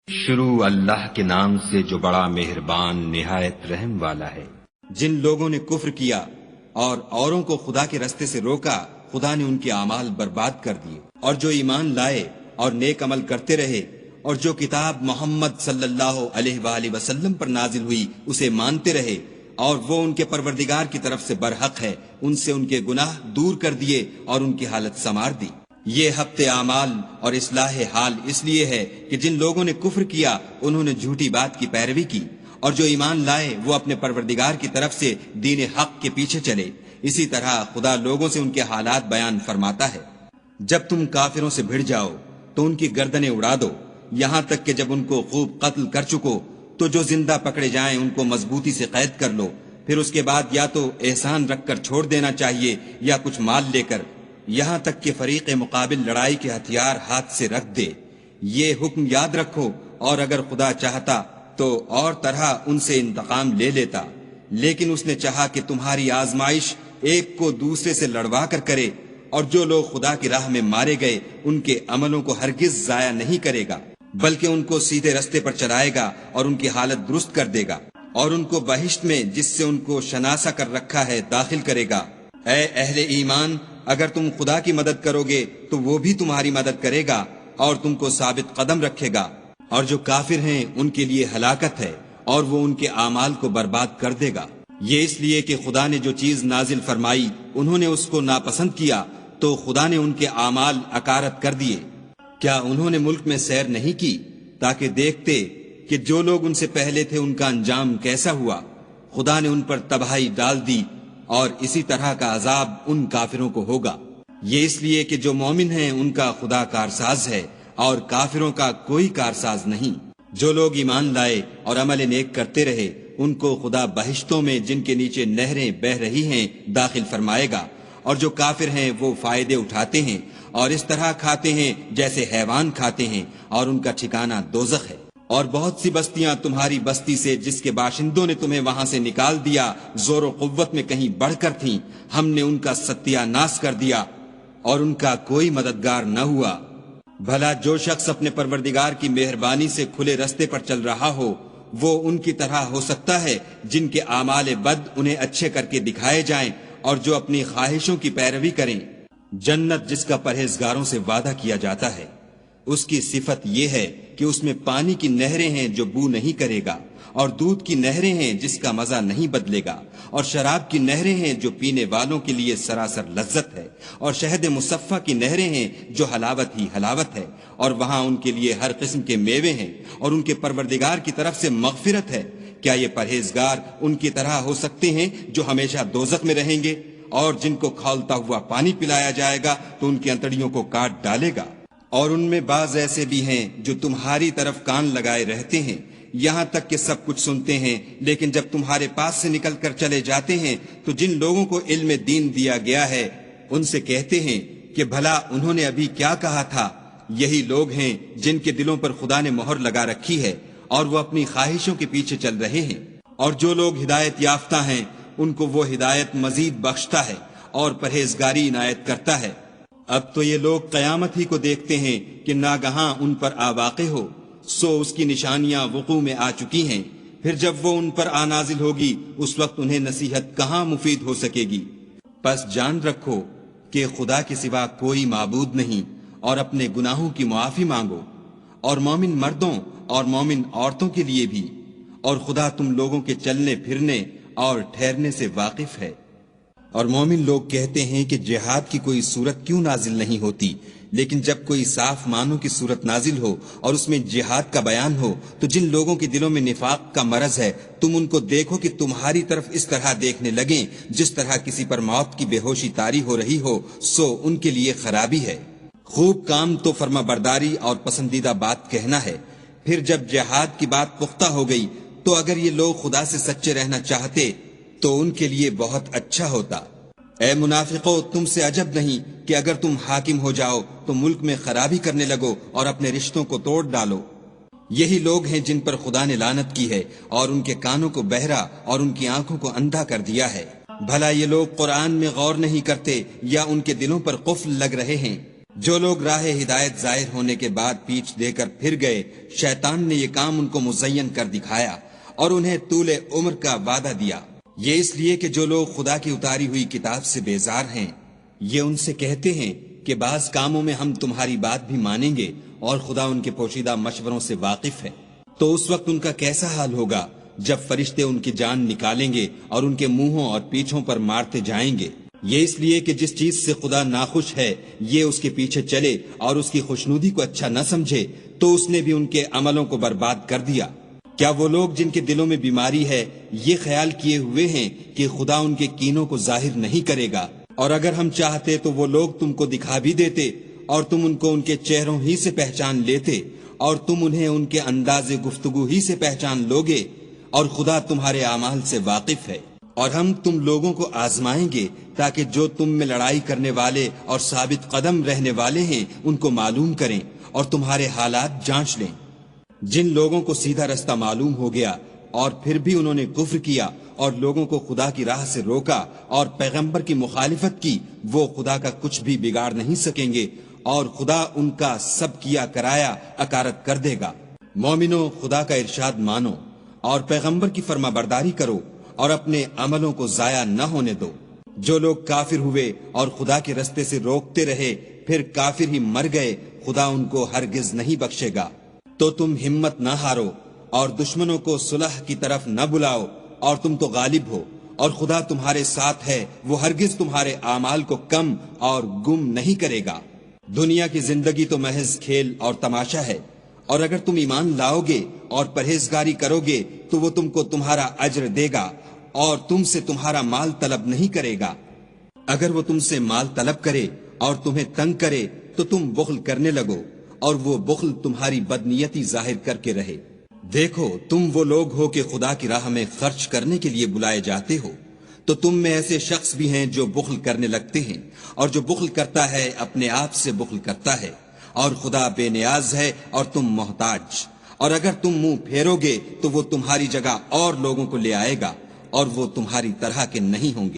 شروع اللہ کے نام سے جو بڑا مہربان نہایت رحم والا ہے۔ جن لوگوں نے کفر کیا اور اوروں کو خدا کے رستے سے روکا، خدا نے ان کے اعمال برباد کر دیے، اور جو ایمان لائے اور نیک عمل کرتے رہے اور جو کتاب محمد صلی اللہ علیہ وآلہ وسلم پر نازل ہوئی اسے مانتے رہے اور وہ ان کے پروردگار کی طرف سے برحق ہے، ان سے ان کے گناہ دور کر دیے اور ان کی حالت سنوار دی۔ یہ ہفتے اعمال اور اصلاح حال اس لیے ہے کہ جن لوگوں نے کفر کیا انہوں نے جھوٹی بات کی پیروی کی، اور جو ایمان لائے وہ اپنے پروردگار کی طرف سے دین حق کے پیچھے چلے۔ اسی طرح خدا لوگوں سے ان کے حالات بیان فرماتا ہے۔ جب تم کافروں سے بھڑ جاؤ تو ان کی گردنیں اڑا دو، یہاں تک کہ جب ان کو خوب قتل کر چکو تو جو زندہ پکڑے جائیں ان کو مضبوطی سے قید کر لو، پھر اس کے بعد یا تو احسان رکھ کر چھوڑ دینا چاہیے یا کچھ مال لے کر، یہاں تک کہ فریق مقابل لڑائی کے ہتھیار ہاتھ سے رکھ دے۔ یہ حکم یاد رکھو، اور اگر خدا چاہتا تو اور طرح ان سے انتقام لے لیتا، لیکن اس نے چاہا کہ تمہاری آزمائش ایک کو دوسرے سے لڑوا کر کرے، اور جو لوگ خدا کی راہ میں مارے گئے ان کے عملوں کو ہرگز ضائع نہیں کرے گا، بلکہ ان کو سیدھے رستے پر چلائے گا اور ان کی حالت درست کر دے گا، اور ان کو بہشت میں جس سے ان کو شناسا کر رکھا ہے داخل کرے گا۔ اے اہل ایمان، اگر تم خدا کی مدد کرو گے تو وہ بھی تمہاری مدد کرے گا اور تم کو ثابت قدم رکھے گا، اور جو کافر ہیں ان کے لیے ہلاکت ہے اور وہ ان کے اعمال کو برباد کر دے گا۔ یہ اس لیے کہ خدا نے جو چیز نازل فرمائی انہوں نے اس کو ناپسند کیا تو خدا نے ان کے اعمال اکارت کر دیے۔ کیا انہوں نے ملک میں سیر نہیں کی تاکہ دیکھتے کہ جو لوگ ان سے پہلے تھے ان کا انجام کیسا ہوا؟ خدا نے ان پر تباہی ڈال دی، اور اسی طرح کا عذاب ان کافروں کو ہوگا۔ یہ اس لیے کہ جو مومن ہیں ان کا خدا کارساز ہے اور کافروں کا کوئی کارساز نہیں۔ جو لوگ ایمان لائے اور عمل نیک کرتے رہے ان کو خدا بہشتوں میں جن کے نیچے نہریں بہ رہی ہیں داخل فرمائے گا، اور جو کافر ہیں وہ فائدے اٹھاتے ہیں اور اس طرح کھاتے ہیں جیسے حیوان کھاتے ہیں، اور ان کا ٹھکانہ دوزخ ہے۔ اور بہت سی بستیاں تمہاری بستی سے جس کے باشندوں نے تمہیں وہاں سے نکال دیا زور و قوت میں کہیں بڑھ کر تھیں، ہم نے ان کا ستیہ ناش کر دیا اور ان کا کوئی مددگار نہ ہوا۔ بھلا جو شخص اپنے پروردگار کی مہربانی سے کھلے رستے پر چل رہا ہو وہ ان کی طرح ہو سکتا ہے جن کے اعمال بد انہیں اچھے کر کے دکھائے جائیں اور جو اپنی خواہشوں کی پیروی کریں۔ جنت جس کا پرہیزگاروں سے وعدہ کیا جاتا ہے، اس کی صفت یہ ہے کہ اس میں پانی کی نہریں ہیں جو بو نہیں کرے گا، اور دودھ کی نہریں ہیں جس کا مزہ نہیں بدلے گا، اور شراب کی نہریں ہیں جو پینے والوں کے لیے سراسر لذت ہے، اور شہد مصفہ کی نہریں ہیں جو حلاوت ہی حلاوت ہے، اور وہاں ان کے لیے ہر قسم کے میوے ہیں، اور ان کے پروردگار کی طرف سے مغفرت ہے۔ کیا یہ پرہیزگار ان کی طرح ہو سکتے ہیں جو ہمیشہ دوزخ میں رہیں گے، اور جن کو کھولتا ہوا پانی پلایا جائے گا تو ان کی انتڑیوں کو کاٹ ڈالے گا؟ اور ان میں بعض ایسے بھی ہیں جو تمہاری طرف کان لگائے رہتے ہیں، یہاں تک کہ سب کچھ سنتے ہیں، لیکن جب تمہارے پاس سے نکل کر چلے جاتے ہیں تو جن لوگوں کو علم دین دیا گیا ہے ان سے کہتے ہیں کہ بھلا انہوں نے ابھی کیا کہا تھا؟ یہی لوگ ہیں جن کے دلوں پر خدا نے مہر لگا رکھی ہے اور وہ اپنی خواہشوں کے پیچھے چل رہے ہیں، اور جو لوگ ہدایت یافتہ ہیں ان کو وہ ہدایت مزید بخشتا ہے اور پرہیزگاری عنایت کرتا ہے۔ اب تو یہ لوگ قیامت ہی کو دیکھتے ہیں کہ ناگہاں ان پر آ واقع ہو، سو اس کی نشانیاں وقوع میں آ چکی ہیں، پھر جب وہ ان پر آ نازل ہوگی اس وقت انہیں نصیحت کہاں مفید ہو سکے گی۔ پس جان رکھو کہ خدا کے سوا کوئی معبود نہیں، اور اپنے گناہوں کی معافی مانگو، اور مومن مردوں اور مومن عورتوں کے لیے بھی، اور خدا تم لوگوں کے چلنے پھرنے اور ٹھہرنے سے واقف ہے۔ اور مومن لوگ کہتے ہیں کہ جہاد کی کوئی صورت کیوں نازل نہیں ہوتی، لیکن جب کوئی صاف معنوں کی صورت نازل ہو اور اس میں جہاد کا بیان ہو تو جن لوگوں کے دلوں میں نفاق کا مرض ہے تم ان کو دیکھو کہ تمہاری طرف اس طرح دیکھنے لگیں جس طرح کسی پر موت کی بے ہوشی طاری ہو رہی ہو، سو ان کے لیے خرابی ہے۔ خوب کام تو فرما برداری اور پسندیدہ بات کہنا ہے، پھر جب جہاد کی بات پختہ ہو گئی تو اگر یہ لوگ خدا سے سچے رہنا چاہتے تو ان کے لیے بہت اچھا ہوتا۔ اے منافقو، تم سے عجب نہیں کہ اگر تم حاکم ہو جاؤ تو ملک میں خرابی کرنے لگو اور اپنے رشتوں کو توڑ ڈالو۔ یہی لوگ ہیں جن پر خدا نے لعنت کی ہے اور ان کے کانوں کو بہرا اور ان کی آنکھوں کو اندھا کر دیا ہے۔ بھلا یہ لوگ قرآن میں غور نہیں کرتے یا ان کے دلوں پر قفل لگ رہے ہیں؟ جو لوگ راہ ہدایت ظاہر ہونے کے بعد پیچھ دے کر پھر گئے، شیطان نے یہ کام ان کو مزین کر دکھایا اور انہیں طول عمر کا وعدہ دیا۔ یہ اس لیے کہ جو لوگ خدا کی اتاری ہوئی کتاب سے بیزار ہیں، یہ ان سے کہتے ہیں کہ بعض کاموں میں ہم تمہاری بات بھی مانیں گے اور خدا ان کے پوشیدہ مشوروں سے واقف ہے۔ تو اس وقت ان کا کیسا حال ہوگا جب فرشتے ان کی جان نکالیں گے اور ان کے منہوں اور پیچھوں پر مارتے جائیں گے۔ یہ اس لیے کہ جس چیز سے خدا ناخوش ہے یہ اس کے پیچھے چلے اور اس کی خوشنودی کو اچھا نہ سمجھے، تو اس نے بھی ان کے عملوں کو برباد کر دیا۔ کیا وہ لوگ جن کے دلوں میں بیماری ہے یہ خیال کیے ہوئے ہیں کہ خدا ان کے کینوں کو ظاہر نہیں کرے گا؟ اور اگر ہم چاہتے تو وہ لوگ تم کو دکھا بھی دیتے اور تم ان کو ان کے چہروں ہی سے پہچان لیتے اور تم انہیں ان کے انداز گفتگو ہی سے پہچان لوگے، اور خدا تمہارے اعمال سے واقف ہے۔ اور ہم تم لوگوں کو آزمائیں گے تاکہ جو تم میں لڑائی کرنے والے اور ثابت قدم رہنے والے ہیں ان کو معلوم کریں اور تمہارے حالات جانچ لیں۔ جن لوگوں کو سیدھا رستہ معلوم ہو گیا اور پھر بھی انہوں نے کفر کیا اور لوگوں کو خدا کی راہ سے روکا اور پیغمبر کی مخالفت کی، وہ خدا کا کچھ بھی بگاڑ نہیں سکیں گے اور خدا ان کا سب کیا کرایا اکارت کر دے گا۔ مومنو، خدا کا ارشاد مانو اور پیغمبر کی فرما برداری کرو اور اپنے عملوں کو ضائع نہ ہونے دو۔ جو لوگ کافر ہوئے اور خدا کے رستے سے روکتے رہے پھر کافر ہی مر گئے، خدا ان کو ہرگز نہیں بخشے گا۔ تو تم ہمت نہ ہارو اور دشمنوں کو صلح کی طرف نہ بلاؤ، اور تم تو غالب ہو اور خدا تمہارے ساتھ ہے، وہ ہرگز تمہارے اعمال کو کم اور گم نہیں کرے گا۔ دنیا کی زندگی تو محض کھیل اور تماشا ہے، اور اگر تم ایمان لاؤ گے اور پرہیزگاری کرو گے تو وہ تم کو تمہارا اجر دے گا اور تم سے تمہارا مال طلب نہیں کرے گا۔ اگر وہ تم سے مال طلب کرے اور تمہیں تنگ کرے تو تم بخل کرنے لگو، اور وہ بخل تمہاری بدنیتی ظاہر کر کے رہے۔ دیکھو، تم وہ لوگ ہو کہ خدا کی راہ میں خرچ کرنے کے لیے بلائے جاتے ہو، تو تم میں ایسے شخص بھی ہیں جو بخل کرنے لگتے ہیں، اور جو بخل کرتا ہے اپنے آپ سے بخل کرتا ہے، اور خدا بے نیاز ہے اور تم محتاج۔ اور اگر تم منہ پھیرو گے تو وہ تمہاری جگہ اور لوگوں کو لے آئے گا، اور وہ تمہاری طرح کے نہیں ہوں گے۔